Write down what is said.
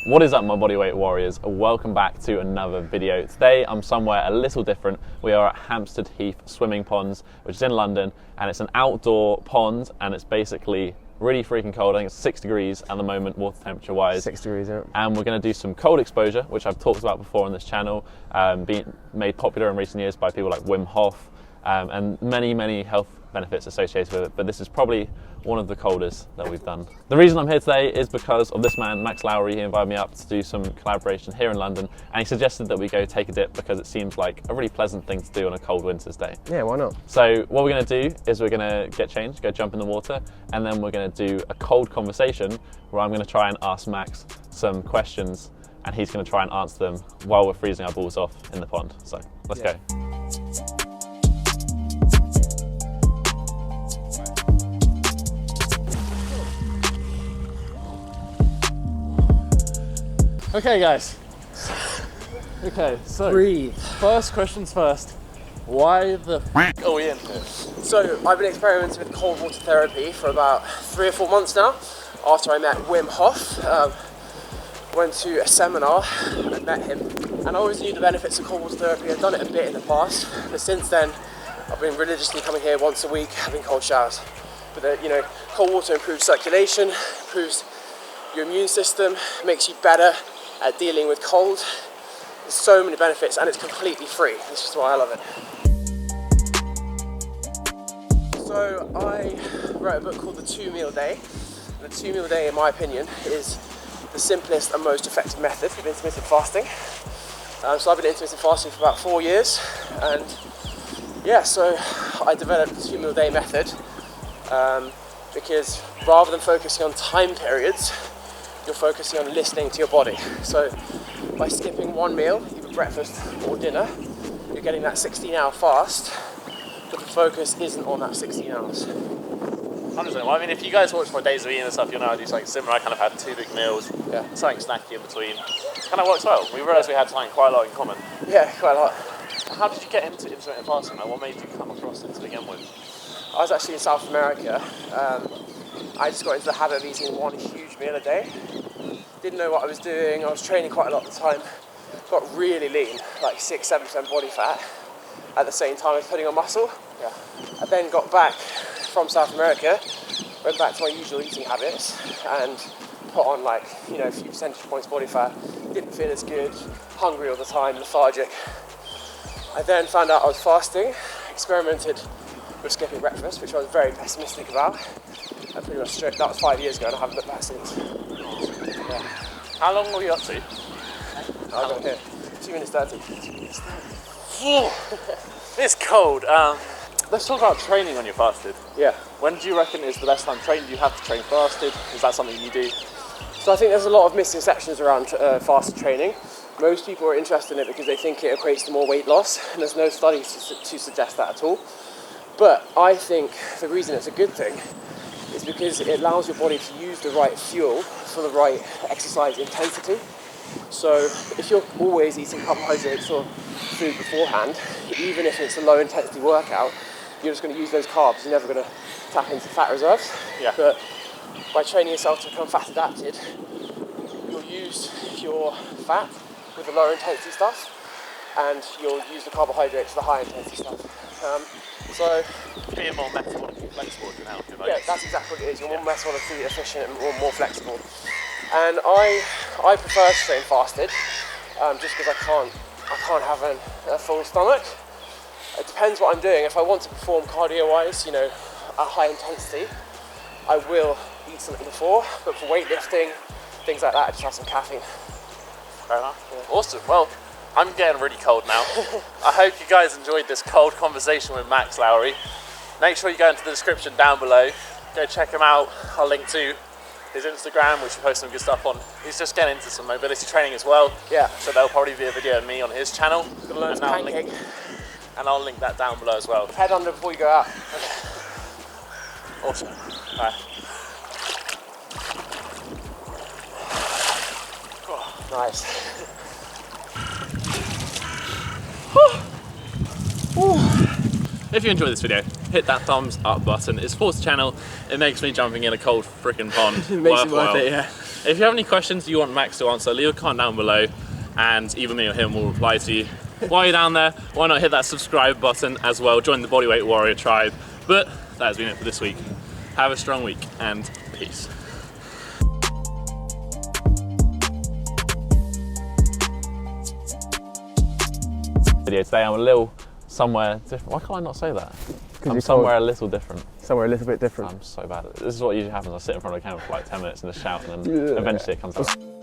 What is up, my bodyweight warriors? Welcome back to another video. Today I'm somewhere a little different. We are at Hampstead Heath Swimming Ponds, which is in London, and it's an outdoor pond, and it's basically really freaking cold. I think it's 6 degrees at the moment, water temperature wise. 6 degrees, yeah. And we're going to do some cold exposure, which I've talked about before on this channel, being made popular in recent years by people like Wim Hof, and many health benefits associated with it, but this is probably one of the coldest that we've done. The reason I'm here today is because of this man, Max Lowery. He invited me up to do some collaboration here in London, and he suggested that we go take a dip because it seems like a really pleasant thing to do on a cold winter's day. Yeah, why not? So what we're going to do is we're going to get changed, go jump in the water, and then we're going to do a cold conversation where I'm going to try and ask Max some questions, and he's going to try and answer them while we're freezing our balls off in the pond. So let's go. Okay guys, so Breathe. First questions first, why the f are we in here? So I've been experimenting with cold water therapy for about 3 or 4 months now, after I met Wim Hof. Went to a seminar and met him, and I always knew the benefits of cold water therapy. I'd done it a bit in the past, but since then I've been religiously coming here once a week, having cold showers. But cold water improves circulation, improves your immune system, makes you better at dealing with cold. There's so many benefits, and it's completely free. This is why I love it. So I wrote a book called The 2-Meal Day. The 2-Meal Day, in my opinion, is the simplest and most effective method of intermittent fasting. So I've been intermittent fasting for about 4 years, and yeah, so I developed the 2-Meal Day method because rather than focusing on time periods, you're focusing on listening to your body. So by skipping one meal, either breakfast or dinner, you're getting that 16-hour fast, but the focus isn't on that 16 hours. 100%. Well, I mean, if you guys watch my days of eating and stuff, you'll know I do something similar. I kind of had 2 big meals, something snacky in between. Kind of works well. We realised we had something quite a lot in common. Yeah, quite a lot. How did you get into intermittent fasting? Like, what made you come across it to begin with? I was actually in South America. I just got into the habit of eating one huge meal a day. Didn't know what I was doing. I was training quite a lot at the time. Got really lean, like 6-7% body fat, at the same time as putting on muscle. Yeah. I then got back from South America, went back to my usual eating habits, and put on a few percentage points body fat. Didn't feel as good, hungry all the time, lethargic. I then found out I was fasting, experimented with skipping breakfast, which I was very pessimistic about. I pretty much stripped. That was 5 years ago, and I haven't looked back since. Yeah. How long were you up to? I got here 2 minutes 30. It's cold. Let's talk about training when you're fasted. Yeah. When do you reckon is the best time to train? Do you have to train fasted? Is that something you do? So I think there's a lot of misconceptions around fasted training. Most people are interested in it because they think it equates to more weight loss, and there's no studies to suggest that at all. But I think the reason it's a good thing is because it allows your body to use the right fuel for the right exercise intensity. So if you're always eating carbohydrates or food beforehand, even if it's a low intensity workout, you're just going to use those carbs. You're never going to tap into fat reserves. Yeah. But by training yourself to become fat adapted, you'll use your fat with the lower intensity stuff, and you'll use the carbohydrates for the high intensity stuff. So being more metabolically flexible can help you. Yeah, that's exactly what it is. You're more metabolically efficient and more flexible. And I prefer to train fasted, just because I can't have a full stomach. It depends what I'm doing. If I want to perform cardio-wise, at high intensity, I will eat something before. But for weightlifting, things like that, I just have some caffeine. Fair enough. Yeah. Awesome. Well, I'm getting really cold now. I hope you guys enjoyed this cold conversation with Max Lowery. Make sure you go into the description down below. Go check him out. I'll link to his Instagram, which he posts some good stuff on. He's just getting into some mobility training as well. Yeah. So there'll probably be a video of me on his channel. Gonna learn some pancake. And I'll link that down below as well. Head under before you go out. Okay. Awesome. All right. Oh, nice. If you enjoyed this video, hit that thumbs up button. It supports the channel. It makes me jumping in a cold freaking pond It makes it worthwhile. worth it, yeah. If you have any questions you want Max to answer, leave a comment down below and either me or him will reply to you. While you're down there, why not hit that subscribe button as well, join the Bodyweight Warrior tribe. But that has been it for this week. Have a strong week and peace. Video today, I'm a little somewhere different. Why can't I not say that? I'm somewhere a little different. Somewhere a little bit different. I'm so bad at it. This is what usually happens. I sit in front of the camera for like 10 minutes and just shout, and then eventually it comes out.